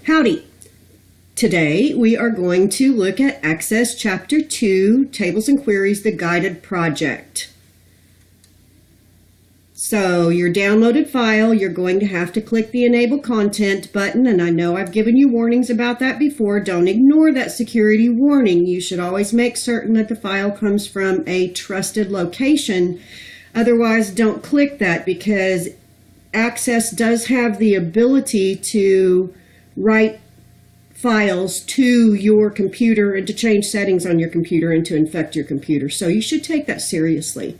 Howdy! Today we are going to look at Access Chapter 2, Tables and Queries, the Guided Project. So your downloaded file, you're going to have to click the Enable Content button, and I know I've given you warnings about that before. Don't ignore that security warning. You should always make certain that the file comes from a trusted location. Otherwise, don't click that, because Access does have the ability to write files to your computer and to change settings on your computer and to infect your computer. So you should take that seriously.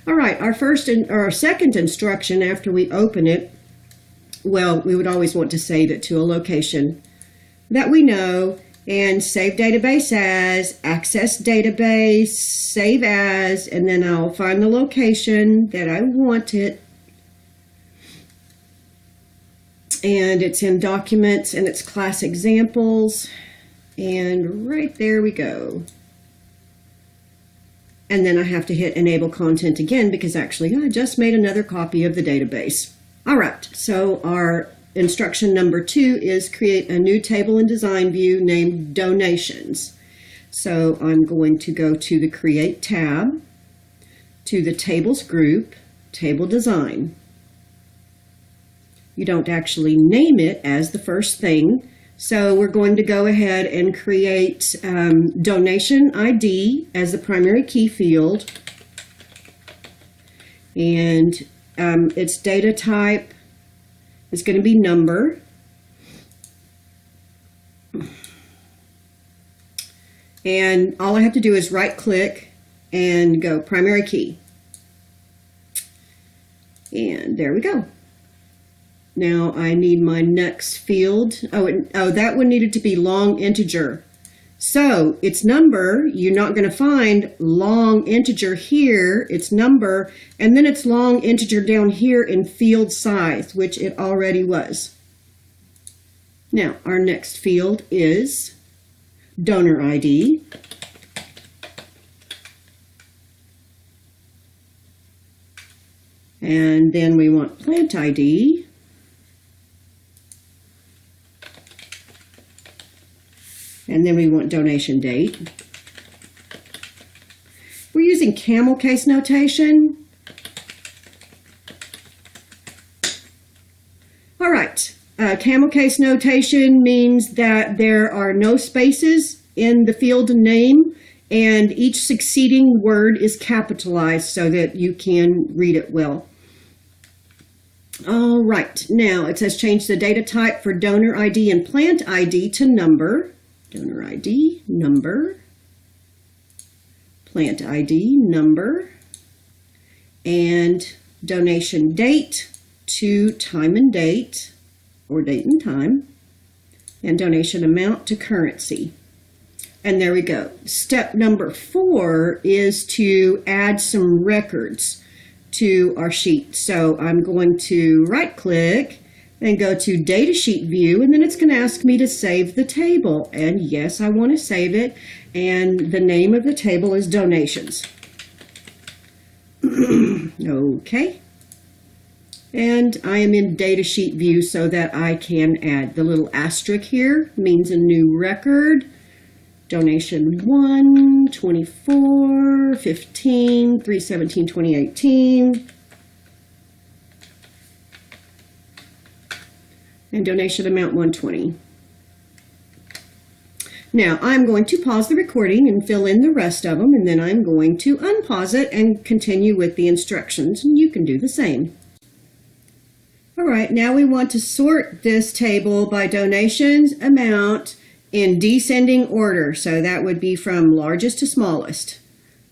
All right, our second instruction after we open it, well, we would always want to save it to a location that we know, and save database as, access database, save as, and then I'll find the location that I want it. And it's in Documents, and it's Class Examples, and right there we go. And then I have to hit Enable Content again, because actually I just made another copy of the database. All right, so our instruction number 2 is create a new table in design view named Donations. So I'm going to go to the Create tab, to the Tables group, Table Design. You don't actually name it as the first thing. So we're going to go ahead and create donation ID as the primary key field. And its data type is going to be number. And all I have to do is right click and go primary key. And there we go. Now I need my next field. Oh, that one needed to be long integer. So it's number. You're not going to find long integer here. It's number, and then it's long integer down here in field size, which it already was. Now our next field is donor ID. And then we want plant ID. And then we want donation date. We're using camel case notation. All right, camel case notation means that there are no spaces in the field name, and each succeeding word is capitalized so that you can read it well. All right, now it says change the data type for donor ID and plant ID to number. Donor ID, number, plant ID, number, and donation date to time and date, or date and time, and donation amount to currency. And there we go. Step number 4 is to add some records to our sheet. So I'm going to right click and go to Datasheet View, and then it's going to ask me to save the table. And yes, I want to save it, and the name of the table is Donations. Okay. And I am in Datasheet View so that I can add the little asterisk here, means a new record. Donation 1, 24, 15, 3/17, 2018. And donation amount 120. Now I'm going to pause the recording and fill in the rest of them, and then I'm going to unpause it and continue with the instructions, and you can do the same. All right, now we want to sort this table by donations amount in descending order, so that would be from largest to smallest.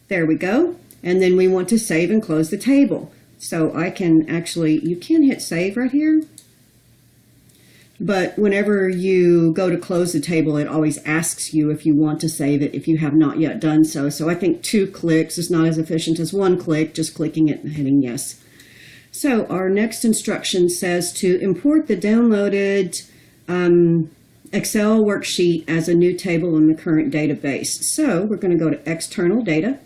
There we go. And then we want to save and close the table. So I can actually, you can hit save right here. But whenever you go to close the table, it always asks you if you want to save it if you have not yet done so. So I think 2 clicks is not as efficient as 1 click, just clicking it and hitting yes. So our next instruction says to import the downloaded Excel worksheet as a new table in the current database. So we're going to go to External Data,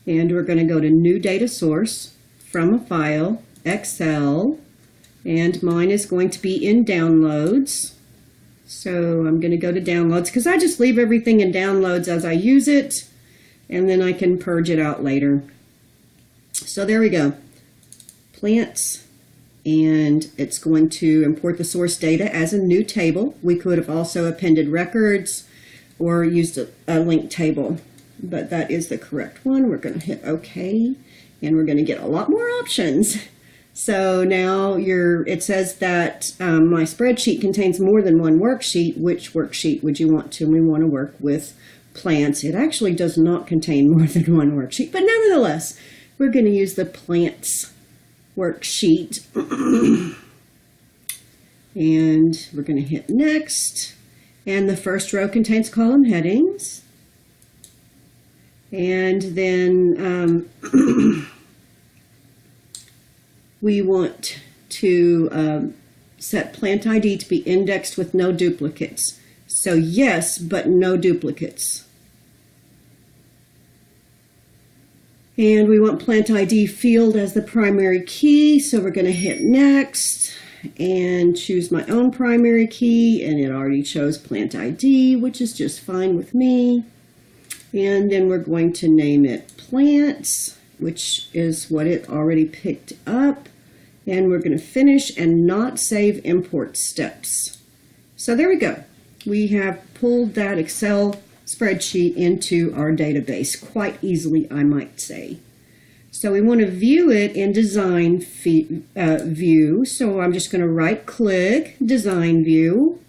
and we're going to go to New Data Source, From a File, Excel, and mine is going to be in Downloads. So I'm going to go to downloads because I just leave everything in downloads as I use it, and then I can purge it out later. So there we go. Plants, and it's going to import the source data as a new table. We could have also appended records or used a linked table, but that is the correct one. We're going to hit OK, and we're going to get a lot more options. So now it says that my spreadsheet contains more than one worksheet. Which worksheet would you want to? We want to work with plants. It actually does not contain more than one worksheet, but nevertheless, we're going to use the plants worksheet. And we're going to hit next. And the first row contains column headings. And then we want to set plant ID to be indexed with no duplicates. So yes, but no duplicates. And we want plant ID field as the primary key, so we're going to hit next and choose my own primary key, and it already chose plant ID, which is just fine with me. And then we're going to name it plants, which is what it already picked up. And we're going to finish and not save import steps. So there we go. We have pulled that Excel spreadsheet into our database quite easily, I might say. So we want to view it in design view. So I'm just going to right click design view.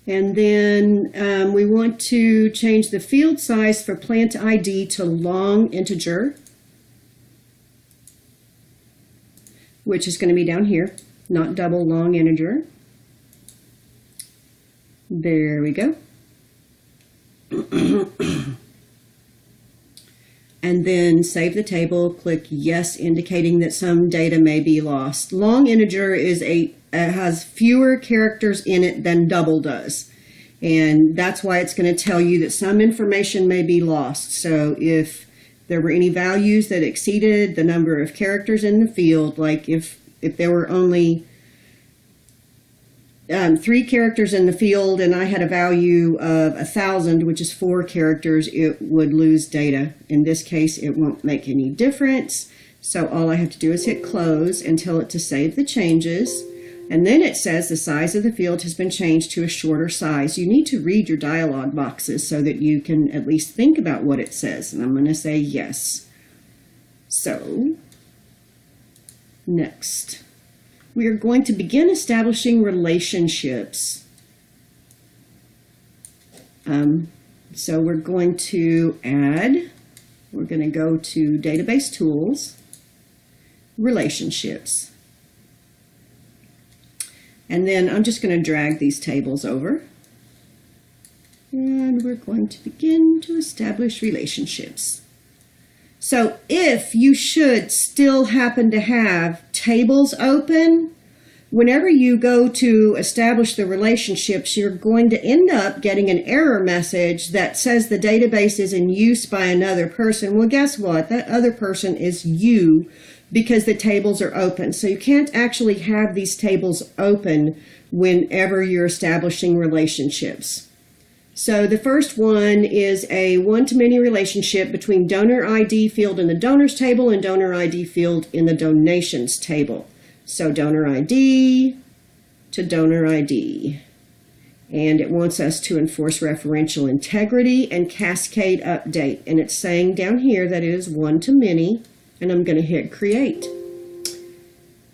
And then we want to change the field size for plant ID to long integer, which is going to be down here, not double long integer. There we go. And then save the table, click yes, indicating that some data may be lost. Long integer is has fewer characters in it than double does. And that's why it's going to tell you that some information may be lost. So if there were any values that exceeded the number of characters in the field, like if there were only 3 characters in the field and I had a value of 1,000, which is 4 characters, it would lose data. In this case, it won't make any difference. So all I have to do is hit close and tell it to save the changes. And then it says the size of the field has been changed to a shorter size. You need to read your dialog boxes so that you can at least think about what it says. And I'm going to say yes. So, next. We are going to begin establishing relationships. So we're going to add, we're going to go to Database Tools, Relationships. And then I'm just going to drag these tables over. And we're going to begin to establish relationships. So if you should still happen to have tables open, whenever you go to establish the relationships, you're going to end up getting an error message that says the database is in use by another person. Well, guess what? That other person is you, because the tables are open. So you can't actually have these tables open whenever you're establishing relationships. So the first one is a one-to-many relationship between donor ID field in the donors table and donor ID field in the donations table. So donor ID to donor ID. And it wants us to enforce referential integrity and cascade update. And it's saying down here that it is one-to-many. And I'm going to hit create.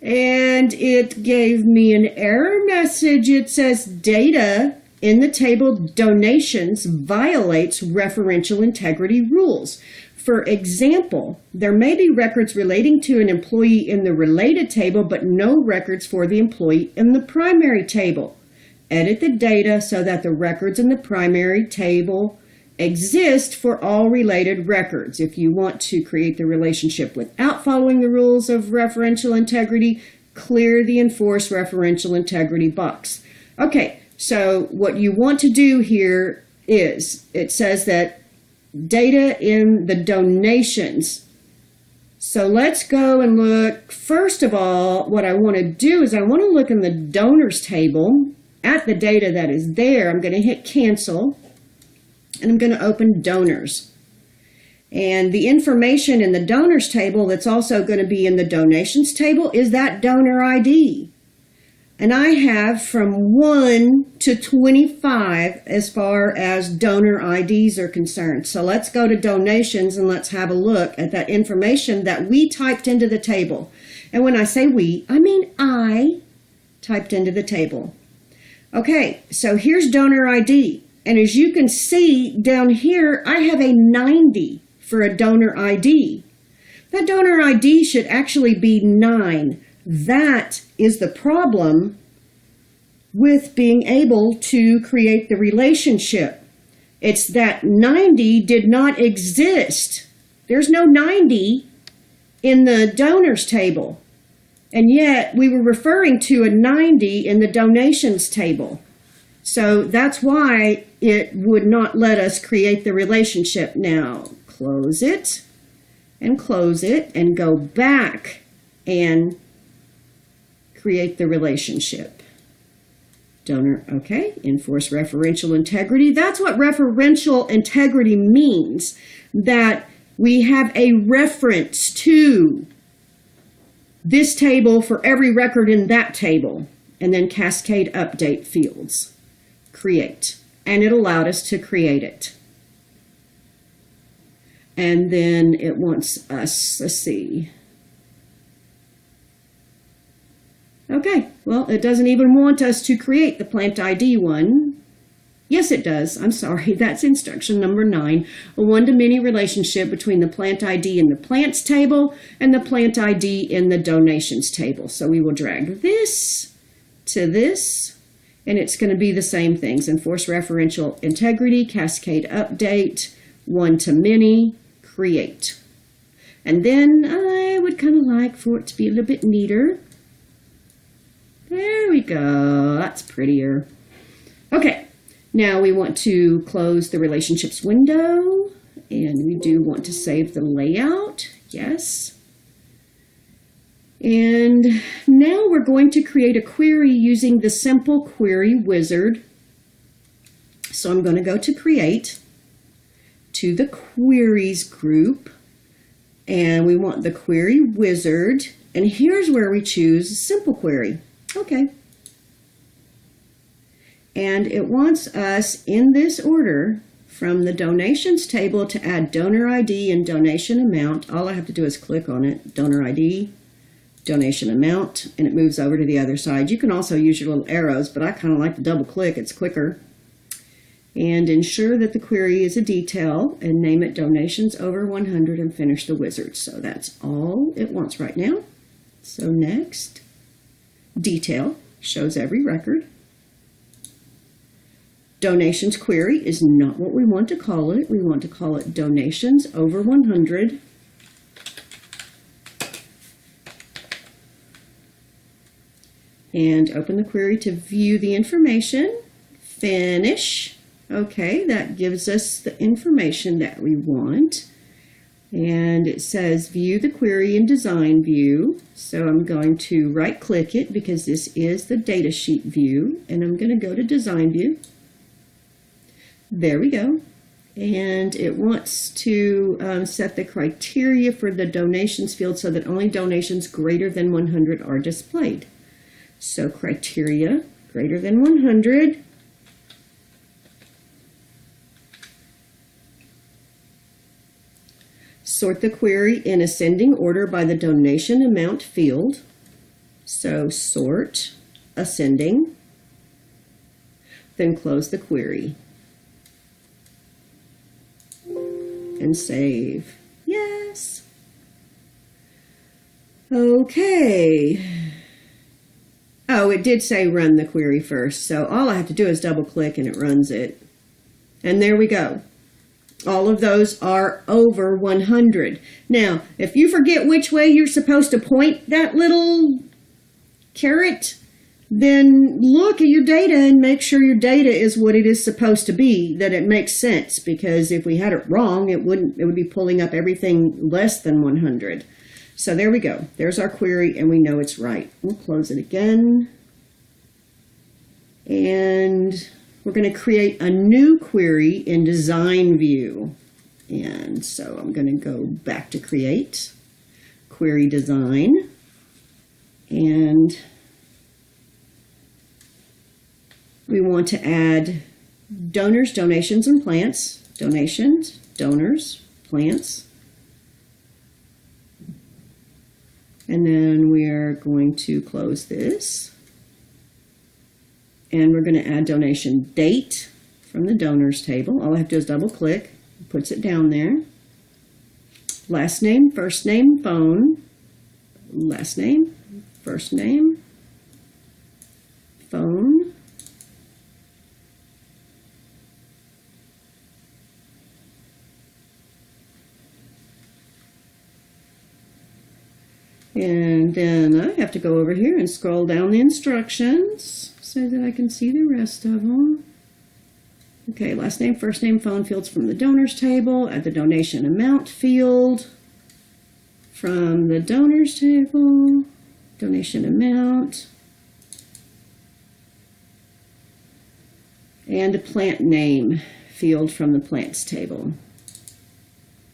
And it gave me an error message. It says data in the table donations violates referential integrity rules. For example, there may be records relating to an employee in the related table, but no records for the employee in the primary table. Edit the data so that the records in the primary table exist for all related records. If you want to create the relationship without following the rules of referential integrity, clear the enforce referential integrity box. Okay, so what you want to do here is, it says that data in the donations. So let's go and look. First of all, what I want to do is I want to look in the donors table. at the data that is there, I'm going to hit cancel, and I'm going to open donors. And the information in the donors table that's also going to be in the donations table is that donor ID. And I have from 1 to 25 as far as donor IDs are concerned. So let's go to donations and let's have a look at that information that we typed into the table. And when I say we, I mean I typed into the table. Okay, so here's donor ID. And as you can see down here, I have a 90 for a donor ID. That donor ID should actually be 9. That is the problem with being able to create the relationship. It's that 90 did not exist. There's no 90 in the donors table. And yet we were referring to a 90 in the donations table. So that's why it would not let us create the relationship. Now close it and go back and create the relationship. Donor, okay, enforce referential integrity. That's what referential integrity means, that we have a reference to this table for every record in that table, and then cascade update fields. Create, and it allowed us to create it. And then it wants us, let's see. Okay, well, it doesn't even want us to create the plant ID one. Yes, it does. I'm sorry. That's instruction number 9. A one-to-many relationship between the plant ID in the plants table and the plant ID in the donations table. So we will drag this to this, and it's going to be the same things. Enforce referential integrity, cascade update, one-to-many, create. And then I would kind of like for it to be a little bit neater. There we go. That's prettier. Okay, now we want to close the relationships window, and we do want to save the layout. Yes. And now we're going to create a query using the simple query wizard. So I'm going to go to create, to the queries group, and we want the query wizard, and here's where we choose simple query. Okay. And it wants us in this order from the donations table to add donor ID and donation amount. All I have to do is click on it, donor ID, donation amount, and it moves over to the other side. You can also use your little arrows, but I kind of like to double click, it's quicker. And ensure that the query is a detail and name it donations over 100 and finish the wizard. So that's all it wants right now. So next. Detail shows every record. Donations query is not what we want to call it. We want to call it donations over 100. And open the query to view the information. Finish. Okay, that gives us the information that we want. And it says view the query in design view. So I'm going to right click it because this is the data sheet view, and I'm going to go to design view. There we go. And it wants to set the criteria for the donations field so that only donations greater than 100 are displayed. So criteria greater than 100. Sort the query in ascending order by the donation amount field. So sort ascending, then close the query and save. Yes. Okay. Oh, it did say run the query first. So all I have to do is double click and it runs it. And there we go. All of those are over 100. Now, if you forget which way you're supposed to point that little caret, then look at your data and make sure your data is what it is supposed to be, that it makes sense, because if we had it wrong, it would be pulling up everything less than 100. So there we go. There's our query, and we know it's right. We'll close it again. And we're going to create a new query in design view. And so I'm going to go back to create, query design, and we want to add donors, donations, and plants. Donations, donors, plants. And then we are going to close this. And we're going to add donation date from the donors table. All I have to do is double click. It puts it down there. Last name, first name, phone. Last name, first name, phone. And then I have to go over here and scroll down the instructions so that I can see the rest of them. Okay, last name, first name, phone fields from the donors table. Add the donation amount field from the donors table. Donation amount. And a plant name field from the plants table.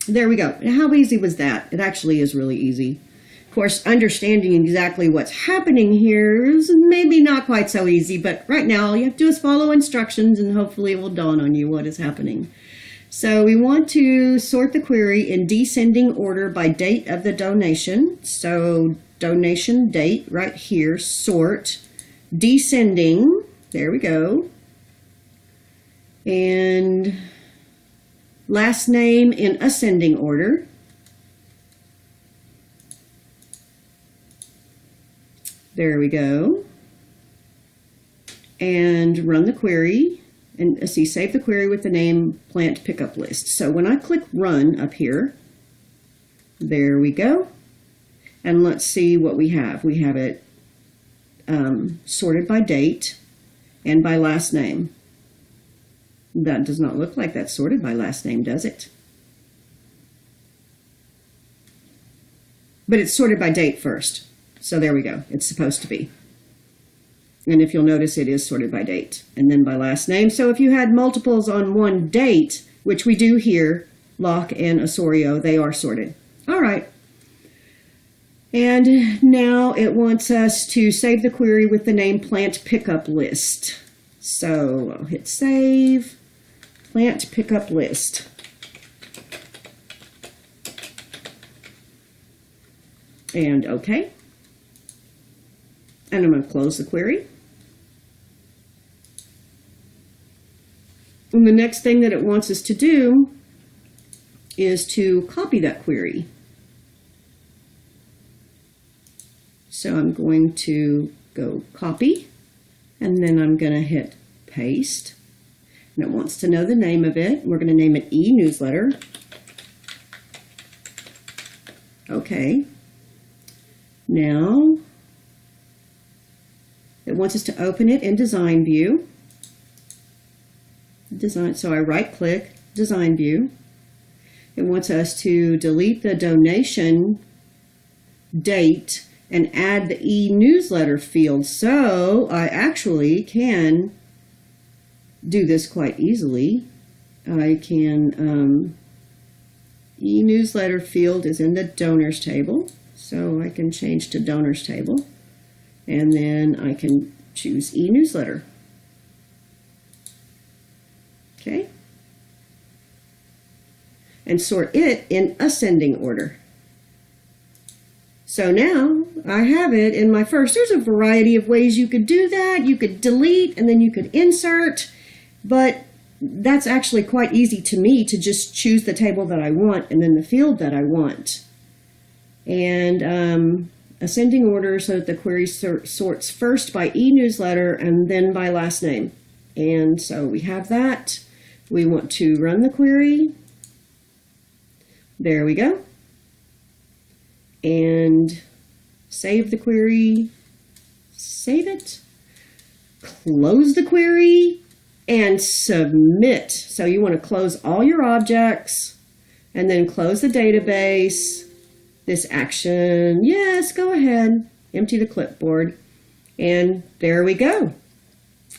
There we go. How easy was that? It actually is really easy. Of course, understanding exactly what's happening here is maybe not quite so easy, but right now all you have to do is follow instructions and hopefully it will dawn on you what is happening. So we want to sort the query in descending order by date of the donation. So donation date right here, sort, descending, there we go. And last name in ascending order. There we go. And run the query. And see, save the query with the name plant pickup list. So when I click run up here, there we go. And let's see what we have. We have it sorted by date and by last name. That does not look like that's sorted by last name, does it? But it's sorted by date first. So there we go. It's supposed to be. And if you'll notice, it is sorted by date and then by last name. So if you had multiples on one date, which we do here, Locke and Osorio, they are sorted. All right. And now it wants us to save the query with the name plant pickup list. So I'll hit save, plant pickup list. And OK. And I'm going to close the query. And the next thing that it wants us to do is to copy that query. So I'm going to go copy, and then I'm going to hit paste. And it wants to know the name of it. We're going to name it e-newsletter. Okay. Now, it wants us to open it in design view. So I right click, design view. It wants us to delete the donation date and add the e-newsletter field. So I actually can do this quite easily. I can, e-newsletter field is in the donors table. So I can change to donors table. And then I can choose e-newsletter. Okay. And sort it in ascending order. So now I have it in my first. There's a variety of ways you could do that. You could delete and then you could insert, but that's actually quite easy to me to just choose the table that I want and then the field that I want. And ascending order so that the query sorts first by e-newsletter and then by last name. And so we have that. We want to run the query. There we go. And save the query. Save it. Close the query and submit. So you want to close all your objects and then close the database. This action, yes, go ahead, empty the clipboard, and there we go.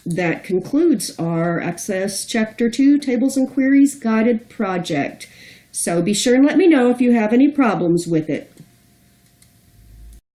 that concludes our Access Chapter 2 Tables and Queries Guided project. So be sure and let me know if you have any problems with it.